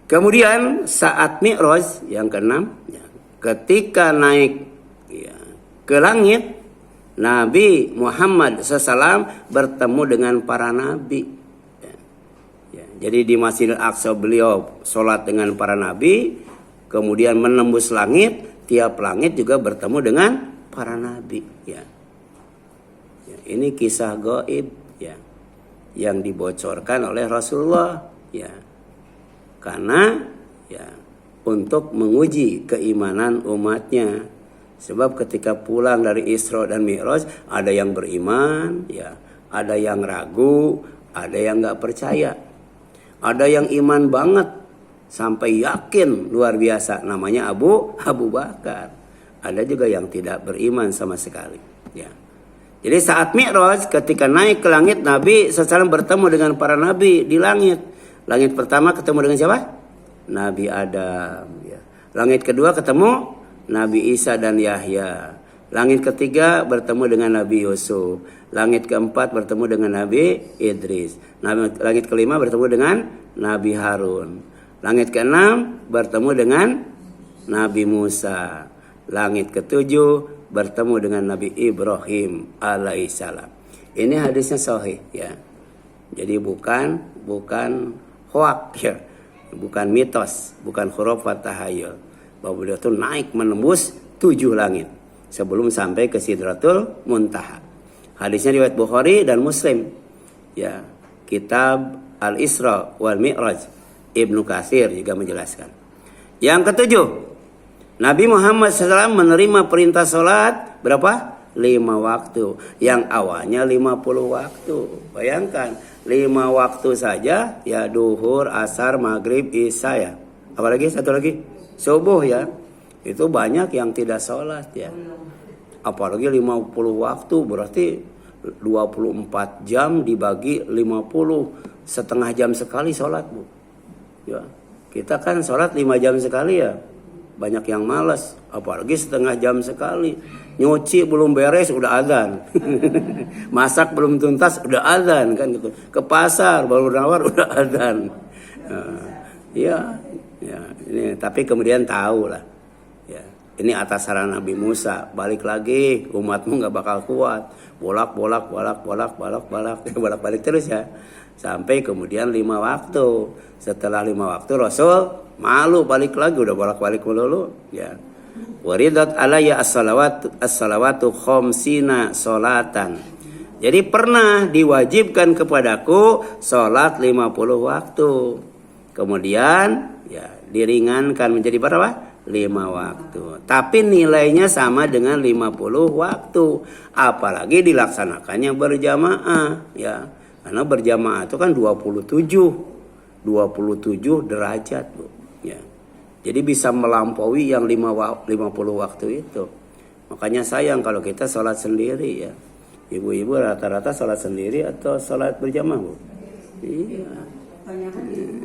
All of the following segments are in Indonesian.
Kemudian saat Mi'raj yang keenam, ya, ketika naik ya, ke langit, Nabi Muhammad SAW bertemu dengan para nabi. Ya, ya. Jadi di Masjidil Aqsa beliau sholat dengan para nabi, kemudian menembus langit, tiap langit juga bertemu dengan para nabi. Ya. Ya, ini kisah gaib ya, yang dibocorkan oleh Rasulullah. Ya. Karena ya untuk menguji keimanan umatnya. Sebab ketika pulang dari Isra dan Mi'raj ada yang beriman, ya, ada yang ragu, ada yang nggak percaya, ada yang iman banget sampai yakin luar biasa, namanya Abu Bakar. Ada juga yang tidak beriman sama sekali. Ya. Jadi saat Mi'raj ketika naik ke langit, Nabi SAW bertemu dengan para nabi di langit. Langit pertama ketemu dengan siapa? Nabi Adam. Ya. Langit kedua ketemu Nabi Isa dan Yahya. Langit ketiga bertemu dengan Nabi Yusuf. Langit keempat bertemu dengan Nabi Idris. Langit kelima bertemu dengan Nabi Harun. Langit keenam bertemu dengan Nabi Musa. Langit ketujuh bertemu dengan Nabi Ibrahim alaihissalam. Ini hadisnya sahih ya. Jadi bukan hoak ya, bukan mitos, bukan khurafat tahayul. Bahwa beliau itu naik menembus 7 langit sebelum sampai ke Sidratul Muntaha. Hadisnya riwayat Bukhari dan Muslim. Ya, kitab Al-Isra wal Mi'raj. Ibnu Katsir juga menjelaskan. Yang ketujuh, Nabi Muhammad SAW menerima perintah sholat berapa? 5 waktu. Yang awalnya 50 waktu. Bayangkan 5 waktu saja ya, duhur, asar, maghrib, isya ya. Apalagi satu lagi subuh ya. Itu banyak yang tidak sholat ya. Apalagi 50 waktu berarti 24 jam dibagi 50, setengah jam sekali sholat Bu. Ya. Kita kan sholat 5 jam sekali ya. Banyak yang malas, apalagi setengah jam sekali. Nyuci belum beres udah adzan. Masak belum tuntas udah adzan kan gitu. Ke pasar baru nawar udah adzan. Ya, ini tapi kemudian tahu lah. Ya, ini atas saran Nabi Musa, balik lagi, umatmu nggak bakal kuat. Bolak balik terus ya. Sampai kemudian 5 waktu. Setelah 5 waktu Rasul malu balik lagi, udah bolak-balik melulu ya. Waridat alayya as-salawatu khamsina salatan. Jadi pernah diwajibkan kepadaku salat 50 waktu. Kemudian ya diringankan menjadi berapa? 5 waktu. Tapi nilainya sama dengan 50 waktu. Apalagi dilaksanakannya berjamaah ya. Karena berjamaah itu kan 27 derajat Bu. Ya. Jadi bisa melampaui yang 50 waktu itu. Makanya sayang kalau kita sholat sendiri ya. Ibu-ibu rata-rata sholat sendiri atau sholat berjamaah Bu? Iya.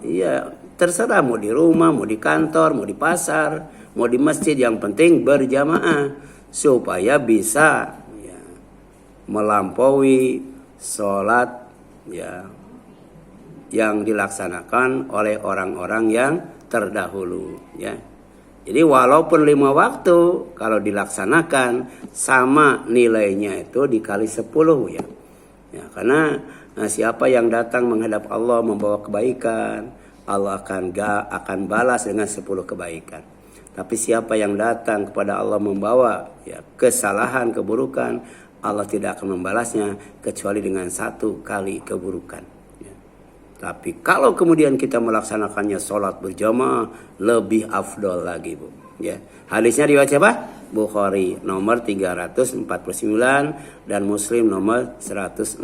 Iya, terserah mau di rumah, mau di kantor, mau di pasar, mau di masjid, yang penting berjamaah supaya bisa ya, melampaui sholat ya yang dilaksanakan oleh orang-orang yang terdahulu ya. Jadi walaupun 5 waktu kalau dilaksanakan sama nilainya itu dikali 10 ya. Ya karena siapa yang datang menghadap Allah membawa kebaikan, Allah akan balas dengan 10 kebaikan. Tapi siapa yang datang kepada Allah membawa ya kesalahan, keburukan, Allah tidak akan membalasnya kecuali dengan 1 kali keburukan. Ya. Tapi kalau kemudian kita melaksanakannya sholat berjamaah lebih afdol lagi Bu. Ya. Hadisnya riwayat siapa? Bukhari nomor 349 dan Muslim nomor 162.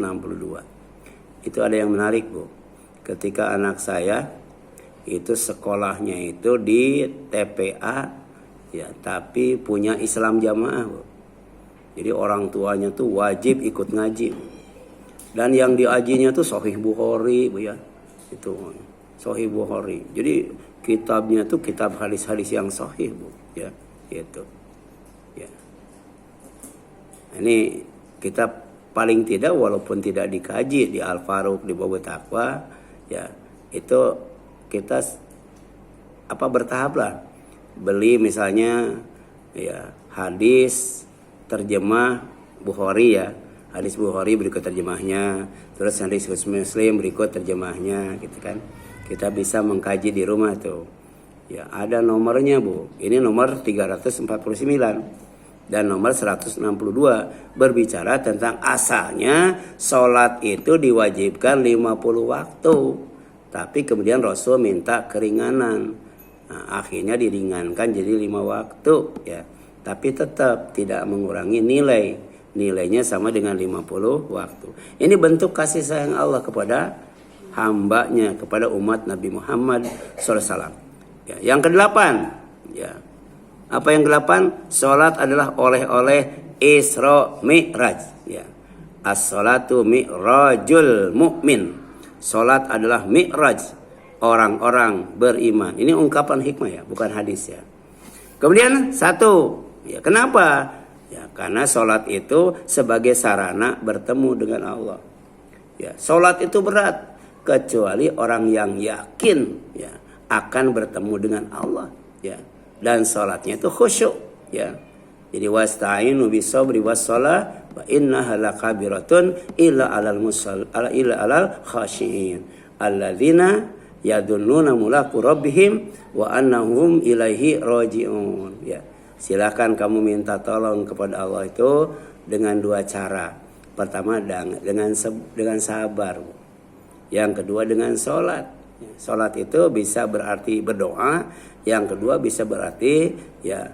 Itu ada yang menarik Bu. Ketika anak saya itu sekolahnya itu di TPA ya, tapi punya Islam jamaah Bu. Jadi orang tuanya tuh wajib ikut ngaji. Dan yang diajinya tuh Sahih Bukhari Bu ya. Itu Sahih Bukhari. Jadi kitabnya tuh kitab hadis-hadis yang sahih Bu ya, gitu. Ya. Ini kita paling tidak walaupun tidak dikaji di Al-Faruq, di Bawah Taqwa ya, itu kita bertahap lah. Beli misalnya ya hadis terjemah Bukhari ya. Hadis Bukhari berikut terjemahnya, terus hadis Muslim berikut terjemahnya gitu kan. Kita bisa mengkaji di rumah tuh. Ya, ada nomornya, Bu. Ini nomor 349 dan nomor 162 berbicara tentang asalnya sholat itu diwajibkan 50 waktu. Tapi kemudian Rasul minta keringanan. Nah, akhirnya diringankan jadi 5 waktu ya. Tapi tetap tidak mengurangi nilai. Nilainya sama dengan 50 waktu. Ini bentuk kasih sayang Allah kepada hambanya, kepada umat Nabi Muhammad SAW. Ya, yang kedelapan, ya. Apa yang kedelapan? Salat adalah oleh-oleh Isra Mi'raj. Ya. As-salatu mi'rajul mu'min. Salat adalah mi'raj orang-orang beriman. Ini ungkapan hikmah ya, bukan hadis ya. Kemudian satu, ya kenapa? Ya karena salat itu sebagai sarana bertemu dengan Allah. Ya, salat itu berat kecuali orang yang yakin ya akan bertemu dengan Allah ya, dan salatnya itu khusyuk ya. Jadi wasta'inu bisabri wassalah wa innaha lakabiratun illa alal khashiin alladzina yadunnuna mulaku rabbihim wa annahum ilaihi raji'un ya. Silakan kamu minta tolong kepada Allah itu dengan dua cara. Pertama dengan sabar. Yang kedua dengan salat. Salat itu bisa berarti berdoa, yang kedua bisa berarti ya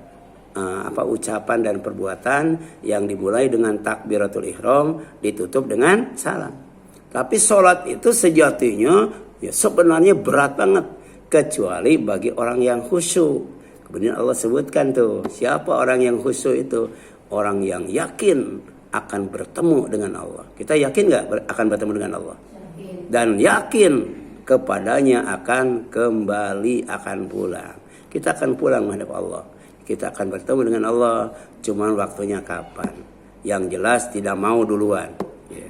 ucapan dan perbuatan yang dimulai dengan takbiratul ihram ditutup dengan salam. Tapi salat itu sejatinya ya sebenarnya berat banget kecuali bagi orang yang khusyuk. Kemudian Allah sebutkan tuh, siapa orang yang khusyuk itu? Orang yang yakin akan bertemu dengan Allah. Kita yakin nggak akan bertemu dengan Allah? Dan yakin kepadanya akan kembali, akan pulang. Kita akan pulang menghadap Allah. Kita akan bertemu dengan Allah, cuman waktunya kapan? Yang jelas tidak mau duluan. Yeah.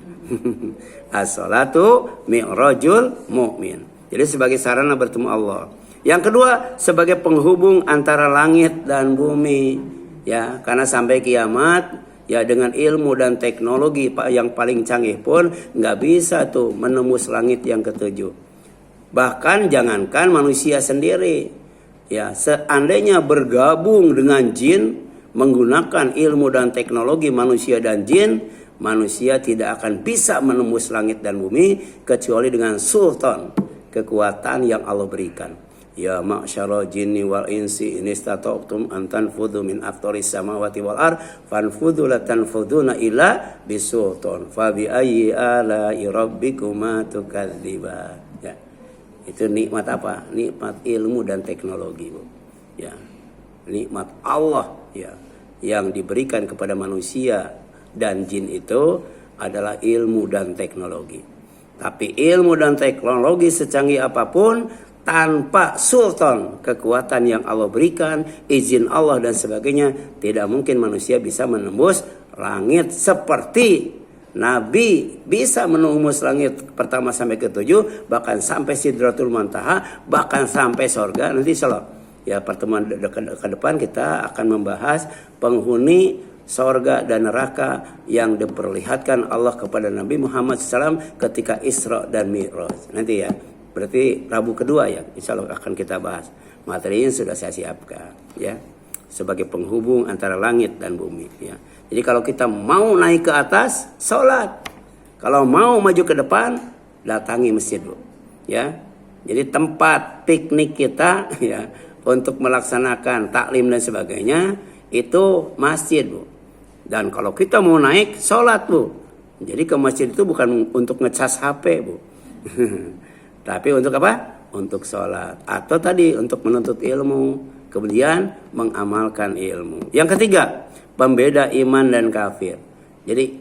As-salatu mi'rajul mu'min. Jadi sebagai sarana bertemu Allah. Yang kedua, sebagai penghubung antara langit dan bumi. Ya, karena sampai kiamat ya dengan ilmu dan teknologi yang paling canggih pun nggak bisa tuh menembus langit yang ketujuh. Bahkan jangankan manusia sendiri, ya seandainya bergabung dengan jin menggunakan ilmu dan teknologi manusia dan jin, manusia tidak akan bisa menembus langit dan bumi kecuali dengan sultan, kekuatan yang Allah berikan. Ya ma'syarul jinni wal insi in istata'tum an tanfudhu min aqtaris samawati wal ard fanfudhu la tanfuduna illa bisultan fa bi ayyi ala'i rabbikuma tukadziban. Ya. Itu nikmat apa? Nikmat ilmu dan teknologi, Bu. Ya. Nikmat Allah ya yang diberikan kepada manusia dan jin itu adalah ilmu dan teknologi. Tapi ilmu dan teknologi secanggih apapun tanpa sultan, kekuatan yang Allah berikan, izin Allah dan sebagainya, tidak mungkin manusia bisa menembus langit seperti Nabi bisa menembus langit pertama sampai ke-7, bahkan sampai Sidratul Muntaha, bahkan sampai surga. Nanti insyaallah ya pertemuan ke depan kita akan membahas penghuni surga dan neraka yang diperlihatkan Allah kepada Nabi Muhammad SAW ketika Isra dan Mi'raj. Nanti ya. Berarti Rabu kedua ya, insya Allah akan kita bahas. Materinya sudah saya siapkan ya, sebagai penghubung antara langit dan bumi ya. Jadi kalau kita mau naik ke atas, sholat. Kalau mau maju ke depan, datangi masjid, Bu. Ya. Jadi tempat piknik kita ya untuk melaksanakan taklim dan sebagainya itu masjid, Bu. Dan kalau kita mau naik, sholat, Bu. Jadi ke masjid itu bukan untuk ngecas HP, Bu. Tapi untuk apa? Untuk sholat. Atau tadi untuk menuntut ilmu. Kemudian mengamalkan ilmu. Yang ketiga, pembeda iman dan kafir. Jadi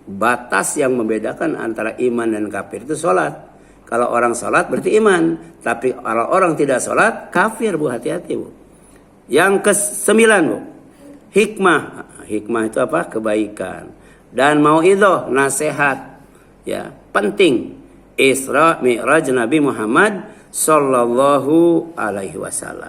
batas yang membedakan antara iman dan kafir itu sholat. Kalau orang sholat berarti iman. Tapi kalau orang tidak sholat, kafir, Bu. Hati-hati, Bu. Yang ke-9, Bu. Hikmah. Hikmah itu apa? Kebaikan. Dan mauidhah, nasihat. Ya, penting. Isra Mi'raj Nabi Muhammad sallallahu alaihi wasallam.